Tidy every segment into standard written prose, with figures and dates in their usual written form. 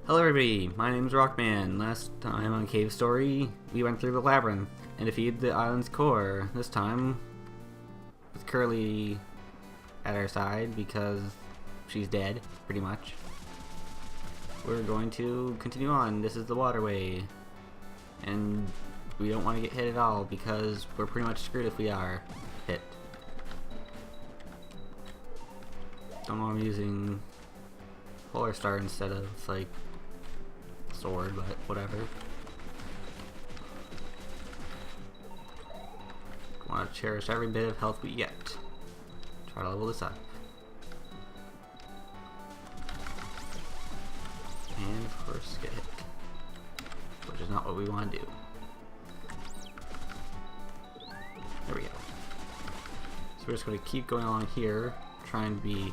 Hello everybody, my name is Rockman. Last time on Cave Story, we went through the labyrinth and defeated the island's core. This time, with Curly at our side because she's dead, pretty much. We're going to continue on. This is the waterway. And we don't want to get hit at all because we're pretty much screwed if we are hit. Don't know I'm using Polar Star instead of, like, sword, but whatever. Want to cherish every bit of health we get. Try to level this up. And of course get hit. Which is not what we want to do. There we go. So we're just going to keep going along here, trying to be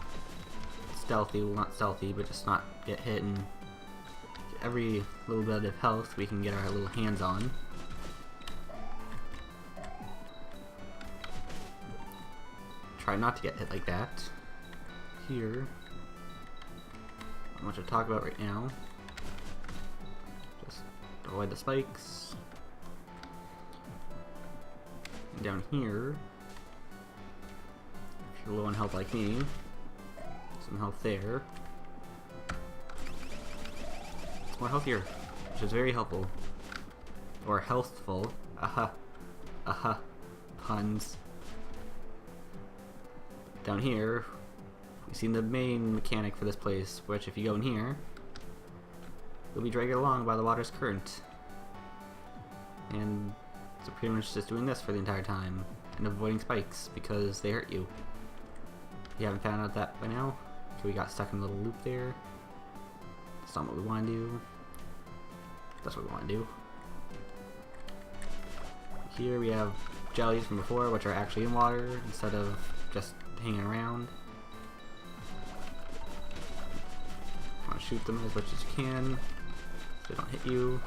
stealthy, well not stealthy, but just not get hit and every little bit of health we can get our little hands on. Try not to get hit like that. Here, not much to talk about right now. Just avoid the spikes. And down here, if you're low on health like me, some health there. More healthier, which is very helpful. Or healthful. Aha. Aha. Puns. Down here, we've seen the main mechanic for this place, which if you go in here, you'll be dragged along by the water's current. And so pretty much just doing this for the entire time, and avoiding spikes, because they hurt you. If you haven't found out that by now, so we got stuck in a little loop there. That's not what we want to do. That's what we want to do. Here we have jellies from before, which are actually in water instead of just hanging around. Want to shoot them as much as you can so they don't hit you.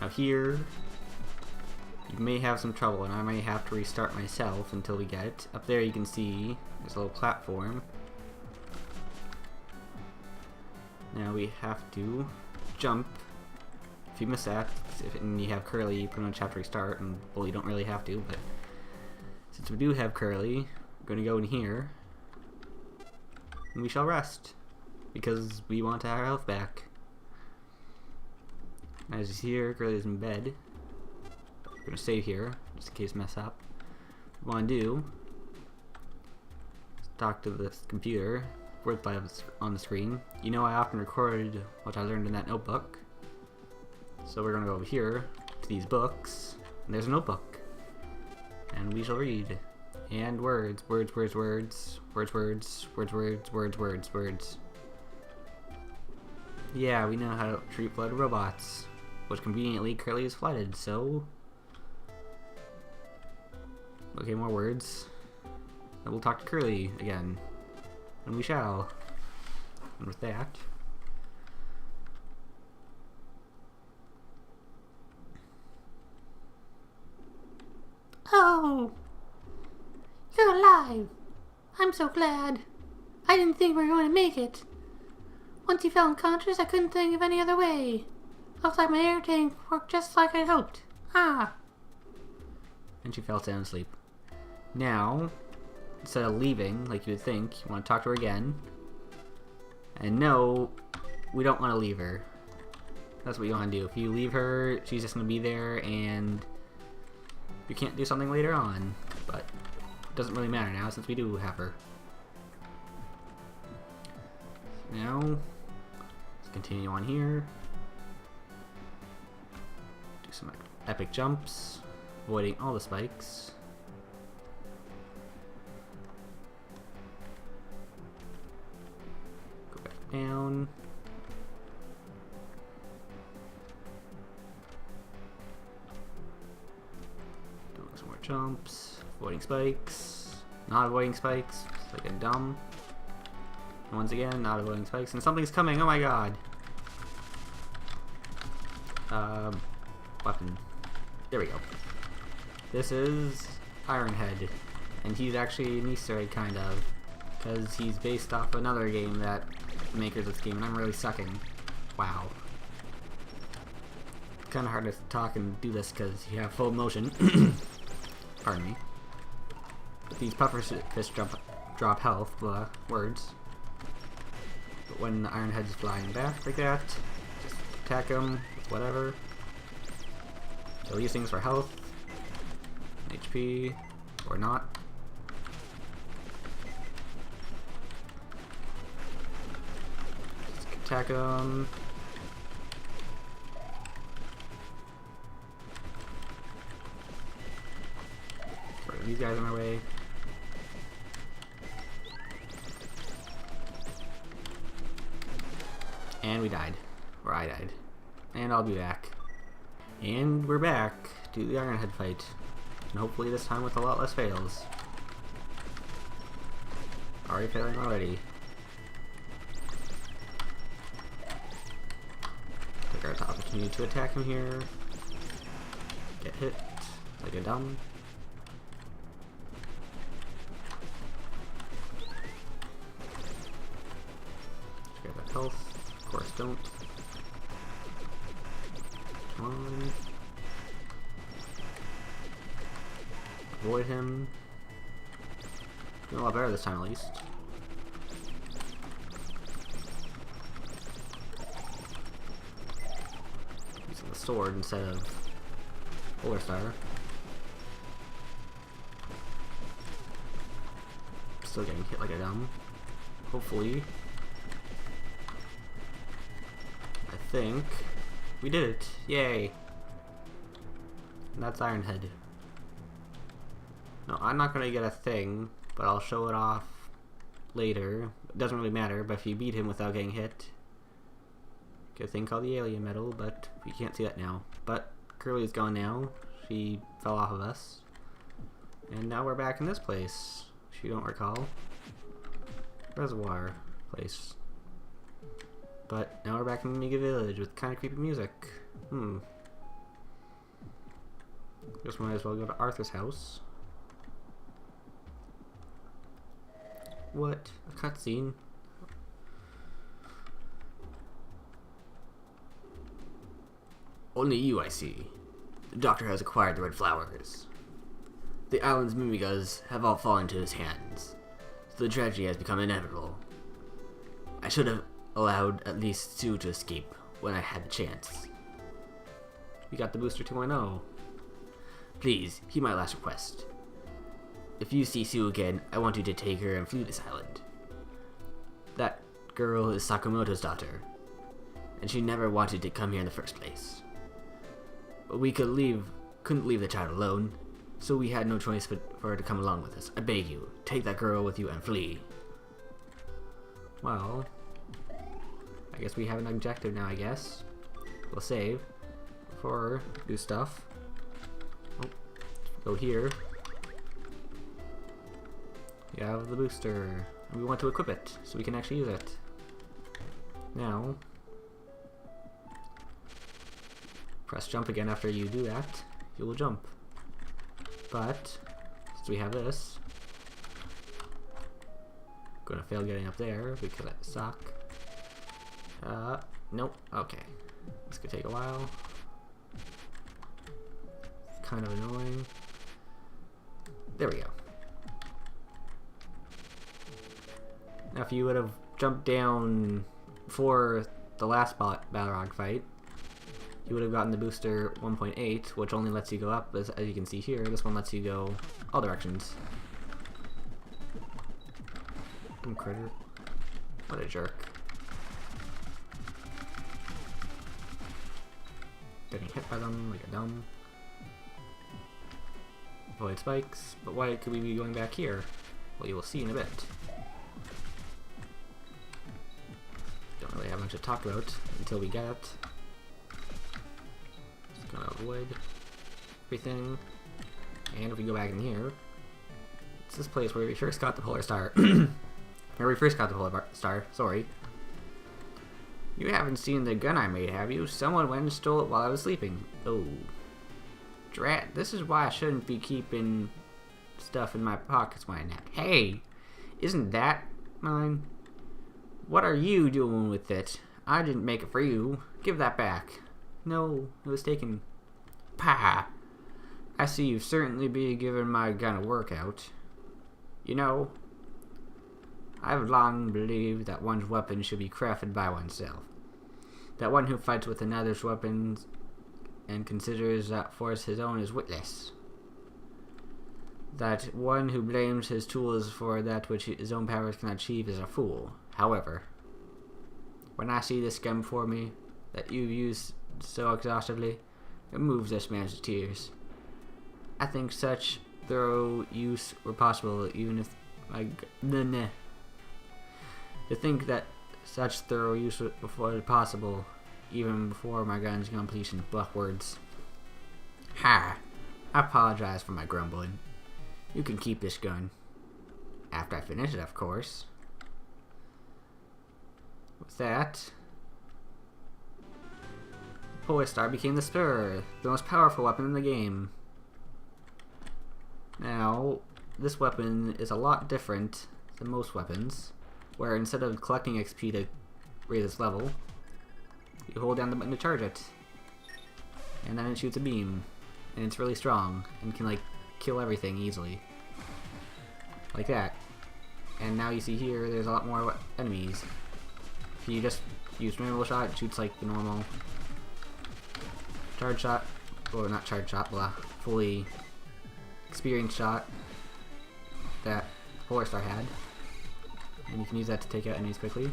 Now here, you may have some trouble, and I may have to restart myself until we get it. Up there you can see there's a little platform. Now we have to jump. If you miss that, and you have Curly, you pretty much have to restart, and well, you don't really have to, but since we do have Curly, we're going to go in here, and we shall rest, because we want our health back. As you see here, Curly is in bed. We're going to save here, just in case we mess up. What we want to do is talk to this computer. Words by on the screen. You know I often recorded what I learned in that notebook. So we're going to go over here to these books, and there's a notebook. And we shall read. And words, words, words, words, words, words, words, words, words, words, words. Yeah, we know how to treat flooded robots. Which conveniently Curly is flooded, so... Okay, more words. And we'll talk to Curly again. And we shall. And with that, oh, you're alive. I'm so glad. I didn't think we were going to make it. Once you fell unconscious, I couldn't think of any other way. Looks like my air tank worked just like I hoped. Ah. and she fell sound asleep. Now, instead of leaving, like you would think, you want to talk to her again. And no, we don't want to leave her. That's what you want to do. If you leave her, she's just going to be there and you can't do something later on. But it doesn't really matter now since we do have her. Now, let's continue on here. Do some epic jumps, avoiding all the spikes. Go back down. Doing some more jumps, avoiding spikes, not avoiding spikes, like a dumb. Once again, not avoiding spikes, and something's coming, oh my god! Weapon. There we go. This is Ironhead, and he's actually an Easter egg, kind of, because he's based off another game that the makers of this game, and I'm really sucking. Wow. It's kind of hard to talk and do this because you have full motion. Pardon me. But these pufferfish drop health, blah, words. But when the Iron Head's flying back like that, just attack them with whatever. So use things for health, HP, or not. Just attack them. Throw these guys in our way. And we died. Or I died. And I'll be back. And we're back to the Iron Head fight. And hopefully this time with a lot less fails. Already failing already. Take our opportunity to attack him here. Get hit like a dumb. Get that health. Of course, don't. Come on. Avoid him. Doing a lot better this time, at least. Using the sword instead of Polar Star. Still getting hit like a dumb. Hopefully. I think we did it. Yay. And that's Iron Head. No, I'm not gonna get a thing, but I'll show it off later. It doesn't really matter, but if you beat him without getting hit, get a thing called the Alien Medal, but we can't see that now. But Curly's gone now. She fell off of us. And now we're back in this place, if you don't recall. Reservoir place. But now we're back in Mega Village with kind of creepy music. Just might as well go to Arthur's house. What? A cutscene? Only you, I see. The doctor has acquired the red flowers. The island's Mimigas have all fallen into his hands, so the tragedy has become inevitable. I should have allowed at least Sue to escape when I had the chance. We got the Booster 2.0. Please, heed my last request. If you see Sue again, I want you to take her and flee this island. That girl is Sakamoto's daughter, and she never wanted to come here in the first place. But we couldn't leave the child alone, so we had no choice but for her to come along with us. I beg you, take that girl with you and flee. Well, I guess we have an objective now, I guess. We'll save before do stuff. Oh, go here. We have the booster, and we want to equip it so we can actually use it. Now, press jump again after you do that, you will jump. But, since we have this, I'm gonna fail getting up there because I suck. Nope, okay. This could take a while. It's kind of annoying. There we go. Now if you would have jumped down before the last Balrog fight, you would have gotten the booster 1.8, which only lets you go up, as you can see here. This one lets you go all directions. Critter. What a jerk. Getting hit by them like a dumb. Avoid spikes, but why could we be going back here? Well, you will see in a bit. Don't really have much to talk about until we get it. Just gonna avoid everything. And if we go back in here, it's this place where we first got the Polar Star. Where we first got the Polar Star, sorry. You haven't seen the gun I made, have you? Someone went and stole it while I was sleeping. Oh. Drat, this is why I shouldn't be keeping stuff in my pockets when I nap. Hey! Isn't that mine? What are you doing with it? I didn't make it for you. Give that back. No, it was taken. Pah! I see you've certainly been given my kind of workout. You know, I've long believed that one's weapon should be crafted by oneself. That one who fights with another's weapons and considers that force his own is witless. That one who blames his tools for that which his own powers can achieve is a fool. However, when I see this gun before me that you've used so exhaustively, it moves this man to tears. I think such thorough use were possible even if to think that such thorough use was possible even before my gun's completion. Bluff words. Ha! I apologize for my grumbling. You can keep this gun. After I finish it, of course. With that, the Polestar became the Spur, the most powerful weapon in the game. Now, this weapon is a lot different than most weapons, where instead of collecting XP to raise its level, you hold down the button to charge it, and then it shoots a beam, and it's really strong, and can like kill everything easily. Like that. And now you see here, there's a lot more enemies. If you just use normal shot, it shoots like the normal charge shot, or not charge shot, blah, fully experienced shot that Polestar had. And you can use that to take out enemies quickly.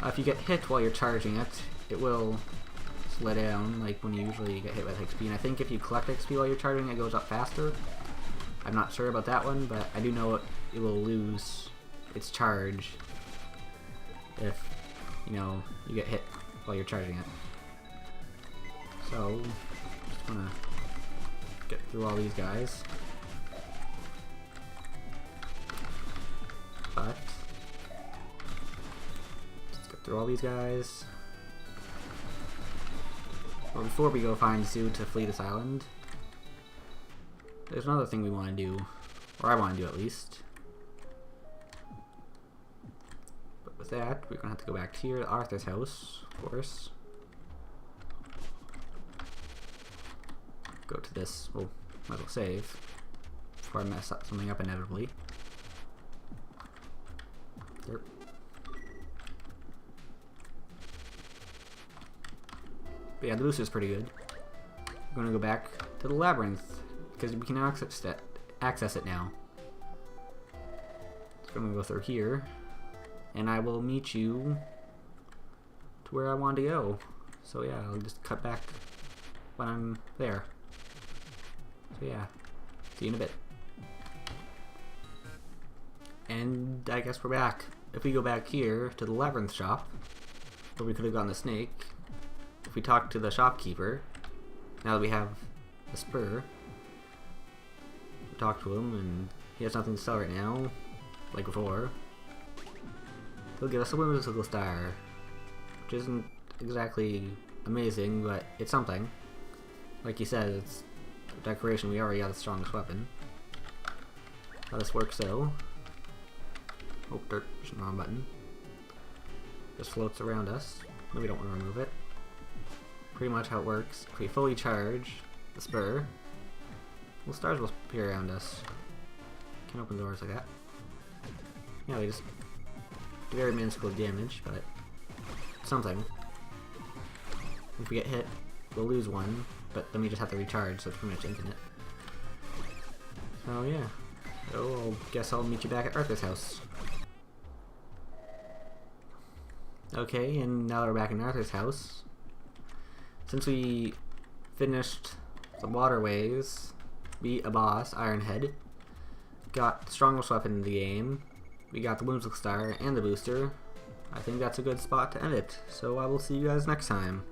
If you get hit while you're charging it, it will slow down, like when you usually get hit with XP. And I think if you collect XP while you're charging, it goes up faster. I'm not sure about that one, but I do know it will lose its charge if, you know, you get hit while you're charging it. So, just wanna get through all these guys. But let's get through all these guys. Well, before we go find Zoo to flee this island, there's another thing we want to do, or I want to do at least. But with that, we're gonna have to go back here to Arthur's house, of course. Go to this, well, might as well save before I mess up something up inevitably. There. But yeah, the booster is pretty good. We're gonna go back to the labyrinth because we can access it now. So I'm gonna go through here, and I will meet you to where I want to go. So yeah, I'll just cut back when I'm there. So yeah, see you in a bit. And I guess we're back. If we go back here to the labyrinth shop, where we could have gotten the snake, if we talk to the shopkeeper, now that we have the Spur, we talk to him and he has nothing to sell right now, like before, he'll give us a whimsical star, which isn't exactly amazing, but it's something. Like he said, it's a decoration. We already have the strongest weapon. How this works though. Oh, dirt, pushing the wrong button. Just floats around us. No, we don't want to remove it. Pretty much how it works. If we fully charge the Spur, well, stars will appear around us. Can open doors like that. Yeah, we just do very minuscule damage, but something. If we get hit, we'll lose one, but then we just have to recharge, so it's pretty much infinite. So yeah. So I guess I'll meet you back at Arthur's house. Okay, and now that we're back in Arthur's house, since we finished the waterways, beat a boss, Ironhead, got the strongest weapon in the game, we got the whimsical star and the booster, I think that's a good spot to end it. So I will see you guys next time.